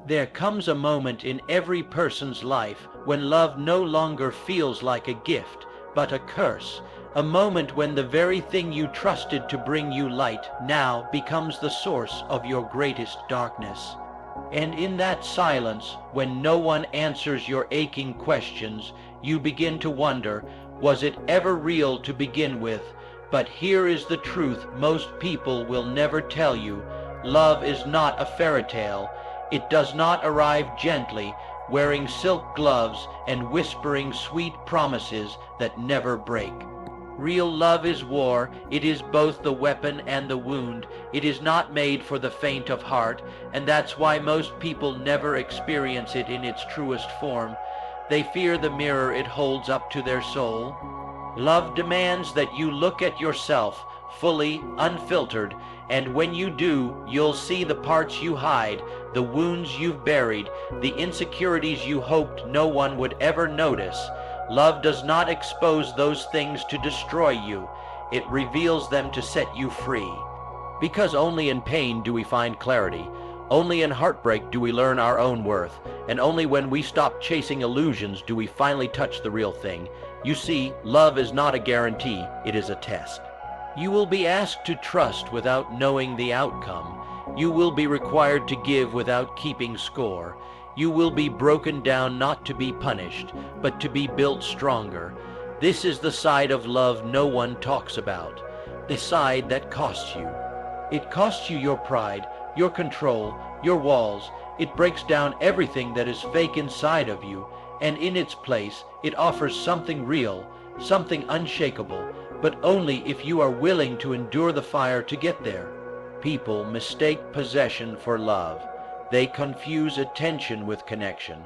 There comes a moment in every person's life when love no longer feels like a gift, but a curse. A moment when the very thing you trusted to bring you light now becomes the source of your greatest darkness. And in that silence, when no one answers your aching questions, you begin to wonder, was it ever real to begin with? But here is the truth most people will never tell you. Love is not a fairy tale. It does not arrive gently, wearing silk gloves and whispering sweet promises that never break. Real love is war. It is both the weapon and the wound. It is not made for the faint of heart, and that's why most people never experience it in its truest form. They fear the mirror it holds up to their soul. Love demands that you look at yourself, fully, unfiltered, and when you do, you'll see the parts you hide, the wounds you've buried, the insecurities you hoped no one would ever notice. Love does not expose those things to destroy you. It reveals them to set you free. Because only in pain do we find clarity. Only in heartbreak do we learn our own worth. And only when we stop chasing illusions do we finally touch the real thing. You see, love is not a guarantee, it is a test. You will be asked to trust without knowing the outcome. You will be required to give without keeping score. You will be broken down not to be punished, but to be built stronger. This is the side of love no one talks about, the side that costs you. It costs you your pride, your control, your walls. It breaks down everything that is fake inside of you, and in its place it offers something real, something unshakable, but only if you are willing to endure the fire to get there. People mistake possession for love. They confuse attention with connection.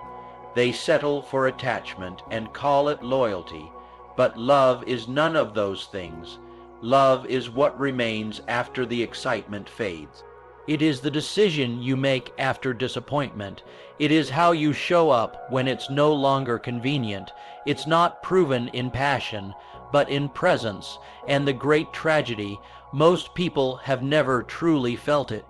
They settle for attachment and call it loyalty. But love is none of those things. Love is what remains after the excitement fades. It is the decision you make after disappointment. It is how you show up when it's no longer convenient. It's not proven in passion, but in presence. And the great tragedy, most people have never truly felt it.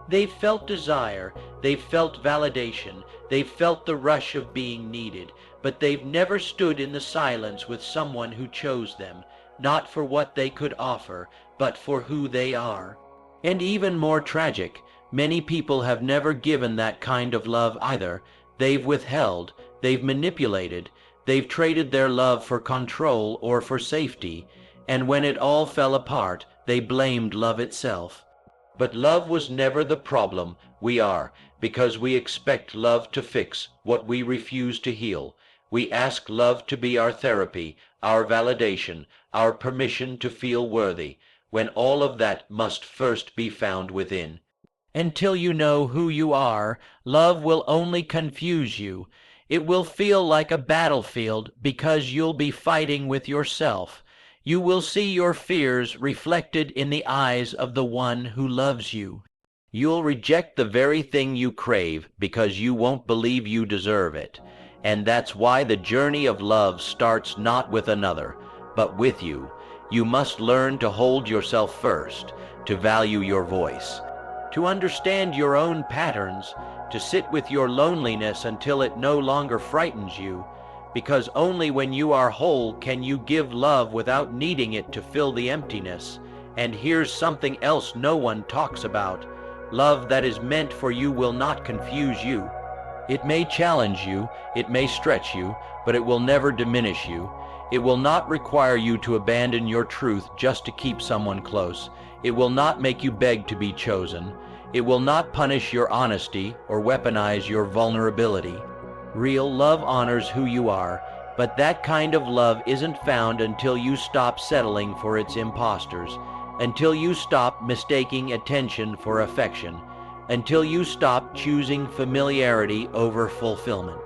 They've felt desire, they've felt validation, they've felt the rush of being needed, but they've never stood in the silence with someone who chose them, not for what they could offer, but for who they are. And even more tragic, many people have never given that kind of love either. They've withheld, they've manipulated, they've traded their love for control or for safety, and when it all fell apart, they blamed love itself. But love was never the problem. We are, because we expect love to fix what we refuse to heal. We ask love to be our therapy, our validation, our permission to feel worthy, when all of that must first be found within. Until you know who you are, love will only confuse you. It will feel like a battlefield because you'll be fighting with yourself. You will see your fears reflected in the eyes of the one who loves you. You'll reject the very thing you crave because you won't believe you deserve it. And that's why the journey of love starts not with another, but with you. You must learn to hold yourself first, to value your voice, to understand your own patterns, to sit with your loneliness until it no longer frightens you. Because only when you are whole can you give love without needing it to fill the emptiness. And here's something else no one talks about. Love that is meant for you will not confuse you. It may challenge you, it may stretch you, but it will never diminish you. It will not require you to abandon your truth just to keep someone close. It will not make you beg to be chosen. It will not punish your honesty or weaponize your vulnerability. Real love honors who you are, but that kind of love isn't found until you stop settling for its imposters, until you stop mistaking attention for affection, until you stop choosing familiarity over fulfillment.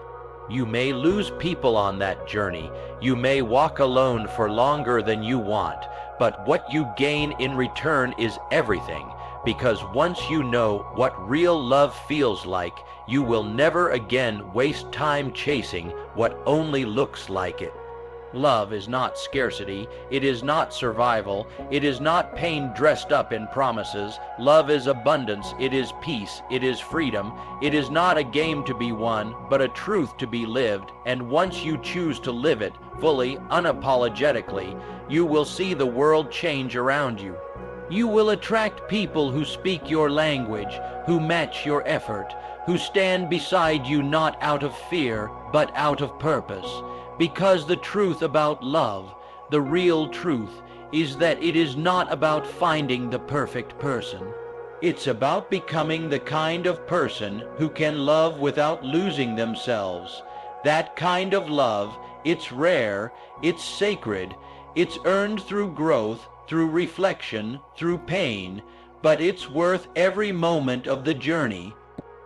You may lose people on that journey. You may walk alone for longer than you want, but what you gain in return is everything, because once you know what real love feels like, you will never again waste time chasing what only looks like it. Love is not scarcity, it is not survival, it is not pain dressed up in promises. Love is abundance, it is peace, it is freedom. It is not a game to be won, but a truth to be lived, and once you choose to live it fully, unapologetically, you will see the world change around you. You will attract people who speak your language, who match your effort, who stand beside you not out of fear, but out of purpose. Because the truth about love, the real truth, is that it is not about finding the perfect person. It's about becoming the kind of person who can love without losing themselves. That kind of love, it's rare, it's sacred, it's earned through growth, through reflection, through pain, but it's worth every moment of the journey.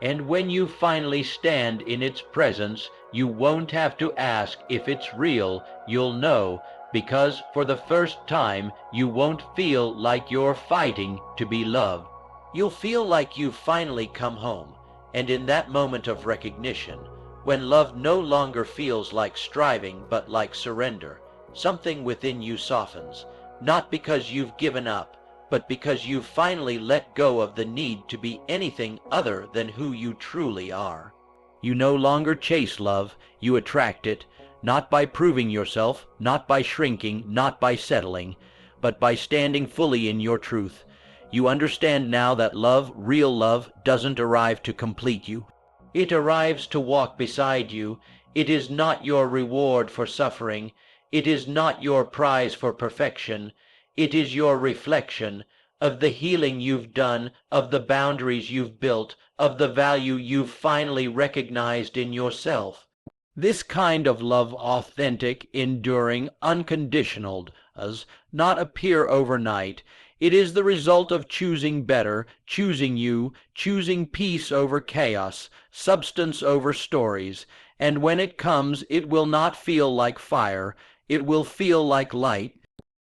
And when you finally stand in its presence, you won't have to ask if it's real, you'll know, because for the first time you won't feel like you're fighting to be loved. You'll feel like you've finally come home, and in that moment of recognition, when love no longer feels like striving but like surrender, something within you softens, not because you've given up, but because you've finally let go of the need to be anything other than who you truly are. You no longer chase love, you attract it, not by proving yourself, not by shrinking, not by settling, but by standing fully in your truth. You understand now that love, real love, doesn't arrive to complete you. It arrives to walk beside you. It is not your reward for suffering. It is not your prize for perfection. It is your reflection of the healing you've done, of the boundaries you've built, of the value you've finally recognized in yourself. This kind of love, authentic, enduring, unconditional, does not appear overnight. It is the result of choosing better, choosing you, choosing peace over chaos, substance over stories. And when it comes, it will not feel like fire. It will feel like light.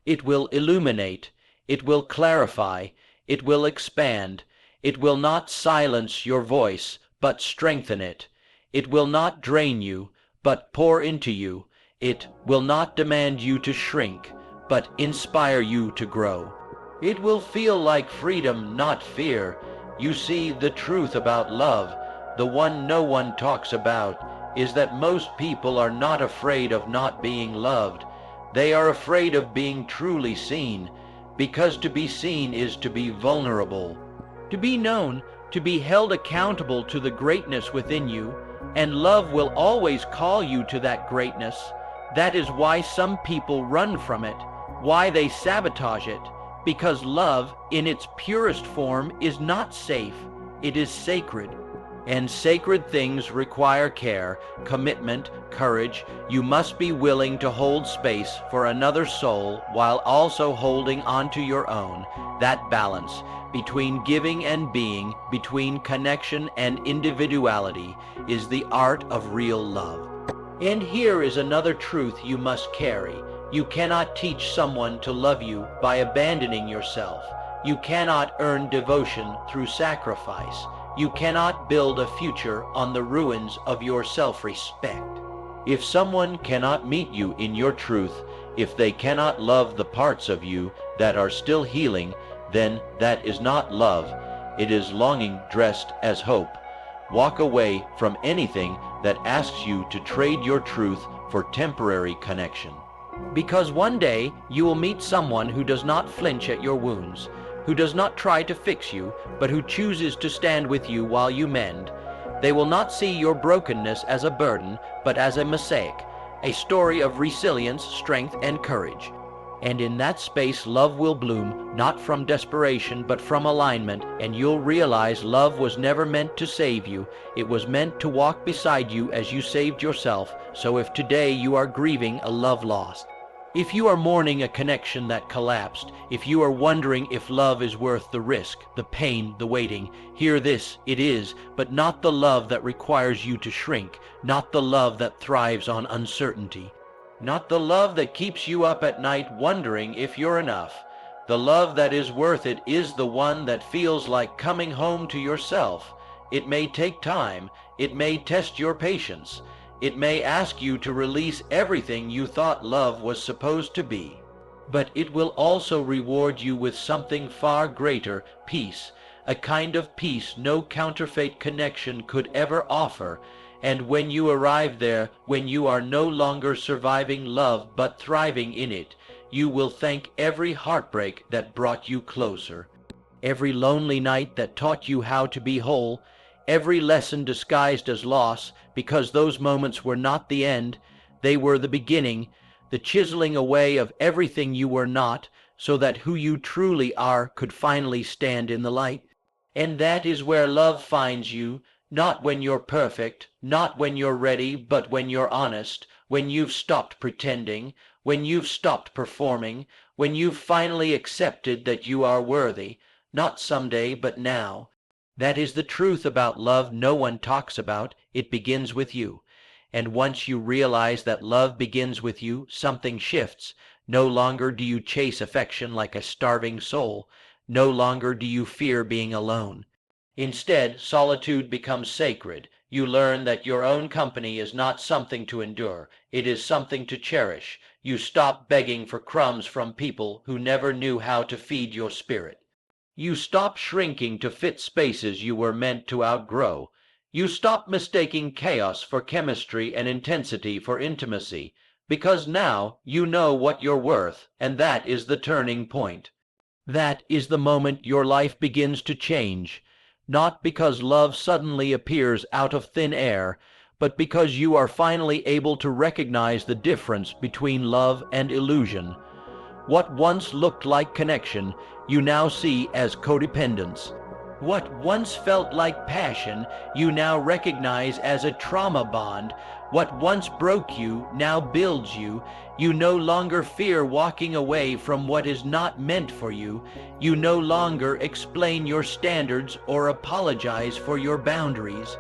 It will illuminate. It will clarify. It will expand. It will not silence your voice, but strengthen it. It will not drain you, but pour into you. It will not demand you to shrink, but inspire you to grow. It will feel like freedom, not fear. You see, the truth about love, the one no one talks about, is that most people are not afraid of not being loved. They are afraid of being truly seen, because to be seen is to be vulnerable. To be known, to be held accountable to the greatness within you, and love will always call you to that greatness. That is why some people run from it, why they sabotage it, because love, in its purest form, is not safe. It is sacred. And sacred things require care, commitment, courage. You must be willing to hold space for another soul while also holding onto your own. That balance between giving and being, between connection and individuality, is the art of real love. And here is another truth you must carry. You cannot teach someone to love you by abandoning yourself. You cannot earn devotion through sacrifice. You cannot build a future on the ruins of your self-respect. If someone cannot meet you in your truth, if they cannot love the parts of you that are still healing, then that is not love. It is longing dressed as hope. Walk away from anything that asks you to trade your truth for temporary connection. Because one day you will meet someone who does not flinch at your wounds, who does not try to fix you, but who chooses to stand with you while you mend. They will not see your brokenness as a burden, but as a mosaic, a story of resilience, strength, and courage. And in that space love will bloom, not from desperation, but from alignment, and you'll realize love was never meant to save you. It was meant to walk beside you as you saved yourself. So if today you are grieving a love lost, if you are mourning a connection that collapsed, if you are wondering if love is worth the risk, the pain, the waiting, hear this: it is, but not the love that requires you to shrink, not the love that thrives on uncertainty, not the love that keeps you up at night wondering if you're enough. The love that is worth it is the one that feels like coming home to yourself. It may take time, it may test your patience, It may ask you to release everything you thought love was supposed to be. But it will also reward you with something far greater, peace, a kind of peace no counterfeit connection could ever offer. And when you arrive there, when you are no longer surviving love but thriving in it, you will thank every heartbreak that brought you closer, every lonely night that taught you how to be whole, every lesson disguised as loss, because those moments were not the end, they were the beginning, the chiseling away of everything you were not, so that who you truly are could finally stand in the light. And that is where love finds you, not when you're perfect, not when you're ready, but when you're honest, when you've stopped pretending, when you've stopped performing, when you've finally accepted that you are worthy, not someday, but now. That is the truth about love no one talks about. It begins with you. And once you realize that love begins with you, something shifts. No longer do you chase affection like a starving soul. No longer do you fear being alone. Instead, solitude becomes sacred. You learn that your own company is not something to endure. It is something to cherish. You stop begging for crumbs from people who never knew how to feed your spirit. You stop shrinking to fit spaces you were meant to outgrow. You stop mistaking chaos for chemistry and intensity for intimacy, because now you know what you're worth, and that is the turning point. That is the moment your life begins to change, not because love suddenly appears out of thin air, but because you are finally able to recognize the difference between love and illusion. What once looked like connection, you now see as codependence. What once felt like passion, you now recognize as a trauma bond. What once broke you now builds you. You no longer fear walking away from what is not meant for you. You no longer explain your standards or apologize for your boundaries.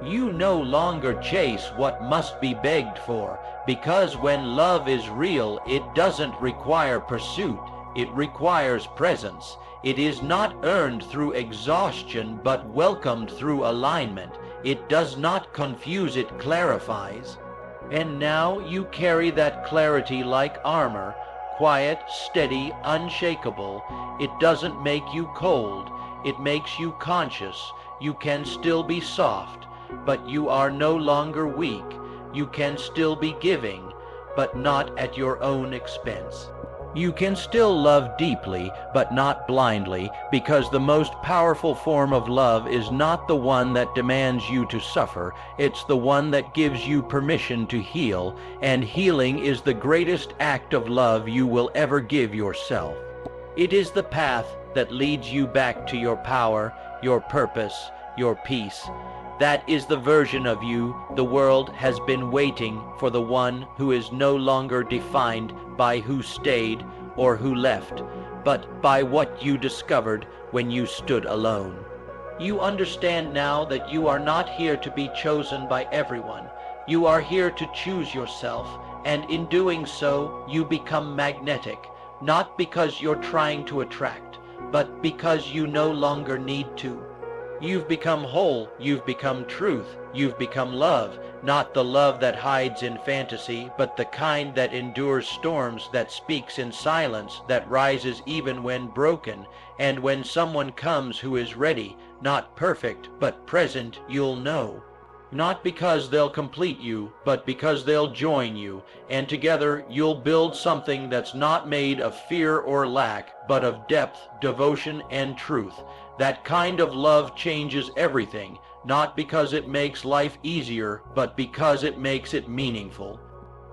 You no longer chase what must be begged for, because when love is real, it doesn't require pursuit, it requires presence. It is not earned through exhaustion, but welcomed through alignment. It does not confuse, it clarifies. And now you carry that clarity like armor, quiet, steady, unshakable. It doesn't make you cold, it makes you conscious. You can still be soft, but you are no longer weak. You can still be giving, but not at your own expense. You can still love deeply, but not blindly, because the most powerful form of love is not the one that demands you to suffer. It's the one that gives you permission to heal, and healing is the greatest act of love you will ever give yourself. It is the path that leads you back to your power, your purpose, your peace. That is the version of you the world has been waiting for, the one who is no longer defined by who stayed or who left, but by what you discovered when you stood alone. You understand now that you are not here to be chosen by everyone. You are here to choose yourself, and in doing so, you become magnetic, not because you're trying to attract, but because you no longer need to. You've become whole, you've become truth, you've become love, not the love that hides in fantasy, but the kind that endures storms, that speaks in silence, that rises even when broken. And when someone comes who is ready, not perfect, but present, you'll know. Not because they'll complete you, but because they'll join you, and together you'll build something that's not made of fear or lack, but of depth, devotion, and truth. That kind of love changes everything, not because it makes life easier, but because it makes it meaningful.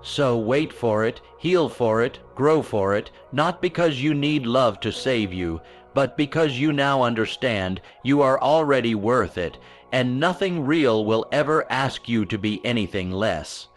So wait for it, heal for it, grow for it, not because you need love to save you, but because you now understand you are already worth it, and nothing real will ever ask you to be anything less.